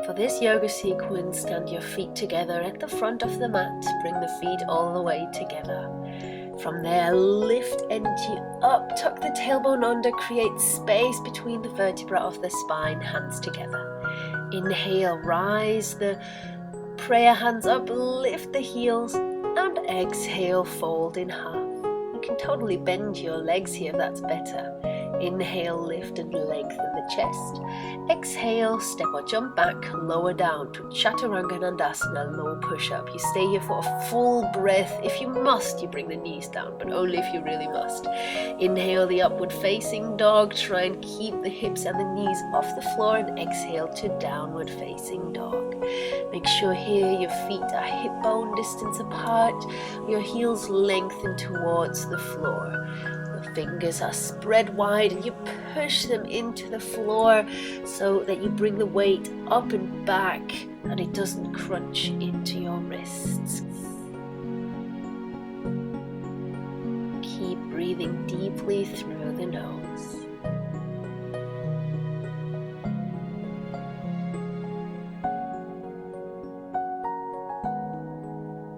For this yoga sequence, stand your feet together at the front of the mat. Bring the feet all the way together. From there, lift energy up, tuck the tailbone under, create space between the vertebra of the spine, hands together. Inhale, rise the prayer hands up, lift the heels, and exhale, fold in half. You can totally bend your legs here if that's better. Inhale, lift and lengthen the chest. Exhale, step or jump back, lower down to Chaturanga Dandasana, low push-up. You stay here for a full breath. If you must, you bring the knees down, but only if you really must. Inhale, the upward facing dog. Try and keep the hips and the knees off the floor, and exhale to downward facing dog. Make sure here your feet are hip bone distance apart, your heels lengthen towards the floor. Fingers are spread wide and you push them into the floor so that you bring the weight up and back and it doesn't crunch into your wrists. Keep breathing deeply through the nose.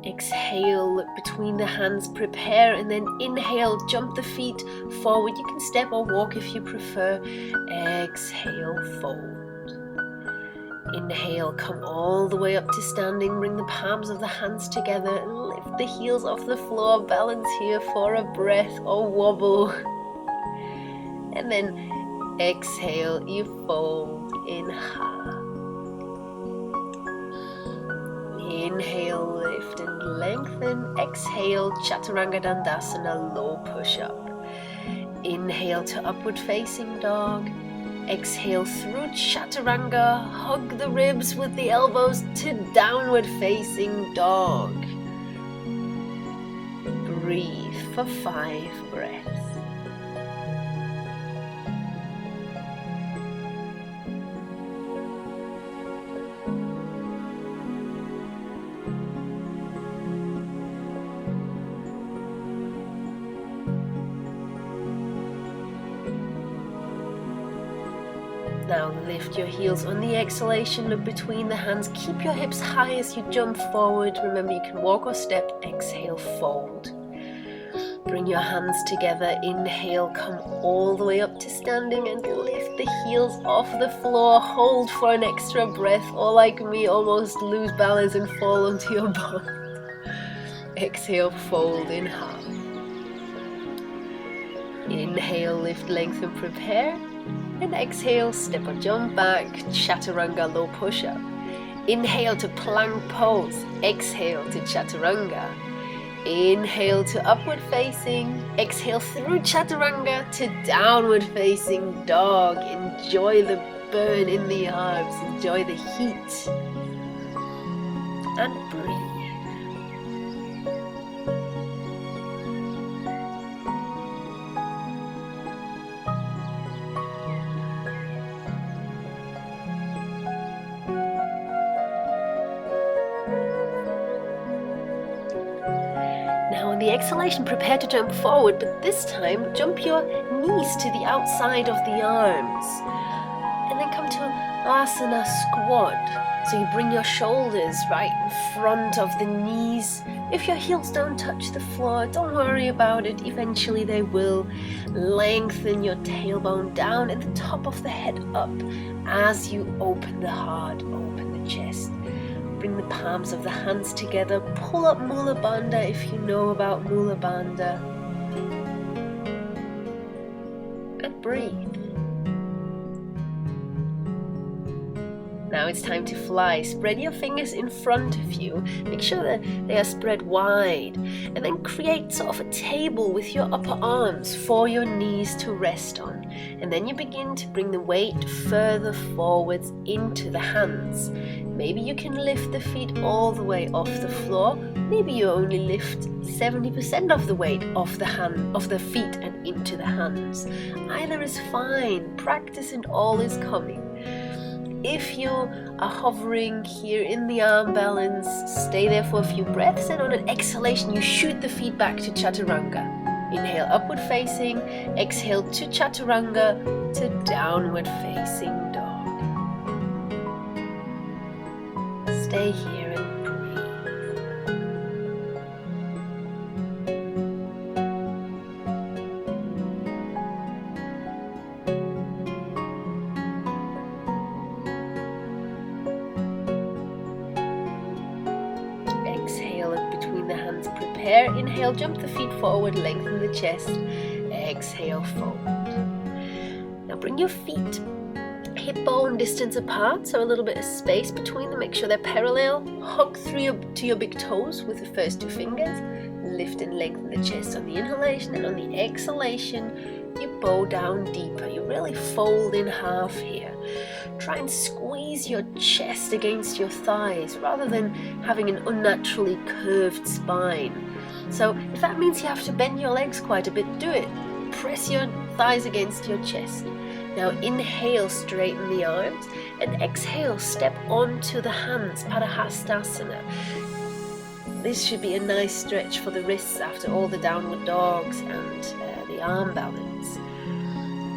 Exhale, look between the hands, prepare, and then inhale, jump the feet forward. You can step or walk if you prefer. Exhale, fold. Inhale, come all the way up to standing. Bring the palms of the hands together. Lift the heels off the floor. Balance here for a breath or wobble. And then exhale, you fold in half. Inhale, lift and lengthen. Exhale, Chaturanga Dandasana, low push-up. Inhale to upward facing dog. Exhale through Chaturanga. Hug the ribs with the elbows to downward facing dog. Breathe for 5 breaths. Now lift your heels on the exhalation, look between the hands, keep your hips high as you jump forward. Remember, you can walk or step. Exhale, fold. Bring your hands together, inhale, come all the way up to standing and lift the heels off the floor. Hold for an extra breath, or like me, almost lose balance and fall onto your butt. Exhale, fold in half. Inhale, lift, lengthen, prepare. And exhale, step or jump back, Chaturanga, low push-up. Inhale to plank pose. Exhale to Chaturanga. Inhale to upward facing. Exhale through Chaturanga to downward facing dog. Enjoy the burn in the arms. Enjoy the heat. And breathe. Now on the exhalation, prepare to jump forward, but this time jump your knees to the outside of the arms. And then come to Asana squat. So you bring your shoulders right in front of the knees. If your heels don't touch the floor, don't worry about it. Eventually they will. Lengthen your tailbone down and the top of the head up as you open the heart, open the chest. Bring the palms of the hands together. Pull up Mula Bandha if you know about Mula Bandha. And breathe. Now it's time to fly. Spread your fingers in front of you. Make sure that they are spread wide. And then create sort of a table with your upper arms for your knees to rest on. And then you begin to bring the weight further forwards into the hands. Maybe you can lift the feet all the way off the floor. Maybe you only lift 70% of the weight off the feet and into the hands. Either is fine. Practice and all is coming. If you are hovering here in the arm balance, stay there for a few breaths, and on an exhalation you shoot the feet back to Chaturanga. Inhale, upward facing. Exhale to Chaturanga, to downward facing dog. stay here and breathe. Exhale in between the hands, prepare. Inhale, jump the feet forward, lengthen the chest. Exhale, fold. Now bring your feet hip bone distance apart, so a little bit of space between them. Make sure they're parallel. Hug through to your big toes with the first two fingers. Lift and lengthen the chest on the inhalation, and on the exhalation, you bow down deeper. You really fold in half here. Try and squeeze your chest against your thighs rather than having an unnaturally curved spine. So if that means you have to bend your legs quite a bit, do it. Press your thighs against your chest. Now inhale, straighten the arms, and exhale, step onto the hands, Padahastasana. This should be a nice stretch for the wrists after all the downward dogs and the arm balance.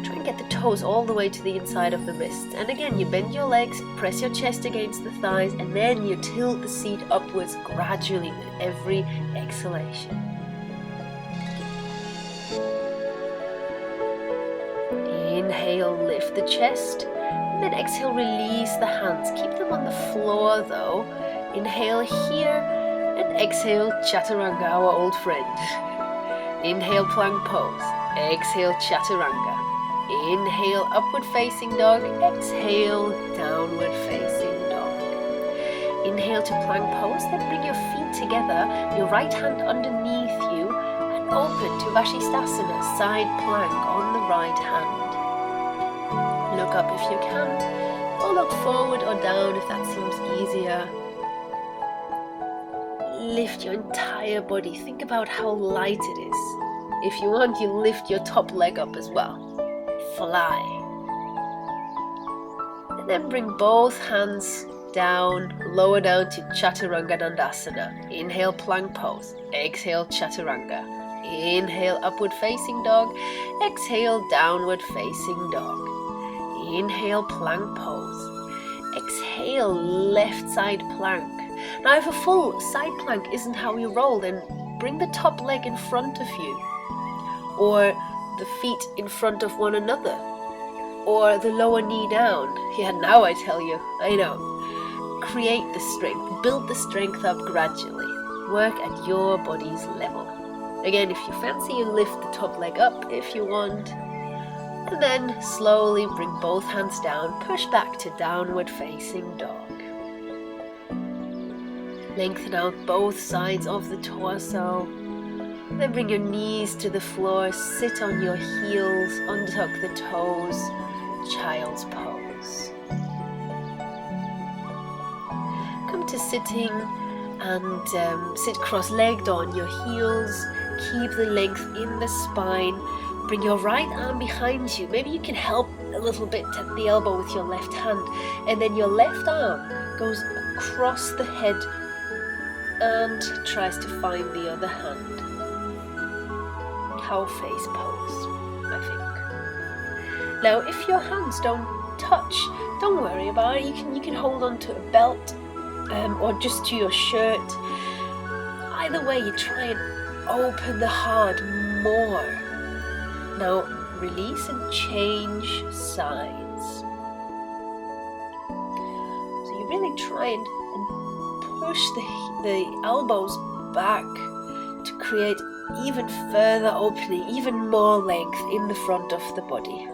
Try and get the toes all the way to the inside of the wrists. And again, you bend your legs, press your chest against the thighs, and then you tilt the seat upwards gradually with every exhalation. Inhale, lift the chest, and then exhale, release the hands. Keep them on the floor though. Inhale here, and exhale, Chaturanga, our old friend. Inhale, plank pose. Exhale, Chaturanga. Inhale, upward facing dog. Exhale, downward facing dog. Inhale to plank pose, then bring your feet together, your right hand underneath you, and open to Vashisthasana, side plank on the right hand. Look up if you can, or look forward or down if that seems easier. Lift your entire body. Think about how light it is. If you want, you lift your top leg up as well. Fly. And then bring both hands down, lower down to Chaturanga Dandasana. Inhale, plank pose. Exhale, Chaturanga. Inhale, upward facing dog. Exhale, downward facing dog. Inhale, plank pose. Exhale, left side plank. Now if a full side plank isn't how you roll, then bring the top leg in front of you, or the feet in front of one another, or the lower knee down. Yeah, now I tell you, I know. Create the strength, build the strength up gradually. Work at your body's level. Again, if you fancy, you lift the top leg up if you want. And then slowly bring both hands down, push back to downward facing dog. Lengthen out both sides of the torso. Then bring your knees to the floor, sit on your heels, untuck the toes, child's pose. Come to sitting and sit cross-legged on your heels. Keep the length in the spine. Bring your right arm behind you. Maybe you can help a little bit at the elbow with your left hand. And then your left arm goes across the head and tries to find the other hand. Cow face pose, I think. Now, if your hands don't touch, don't worry about it. You can hold on to a belt or just to your shirt. Either way, you try and open the heart more. Now, release and change sides. So you really try and push the elbows back to create even further opening, even more length in the front of the body.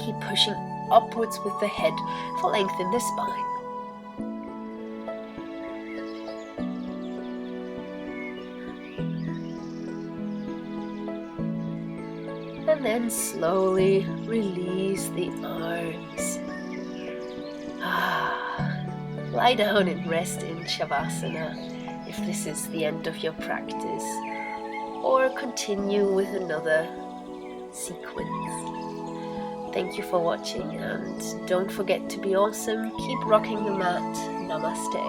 Keep pushing upwards with the head for length in the spine. And then slowly release the arms. Lie down and rest in Shavasana if this is the end of your practice, or continue with another sequence. Thank you for watching, and don't forget to be awesome. Keep rocking the mat. Namaste.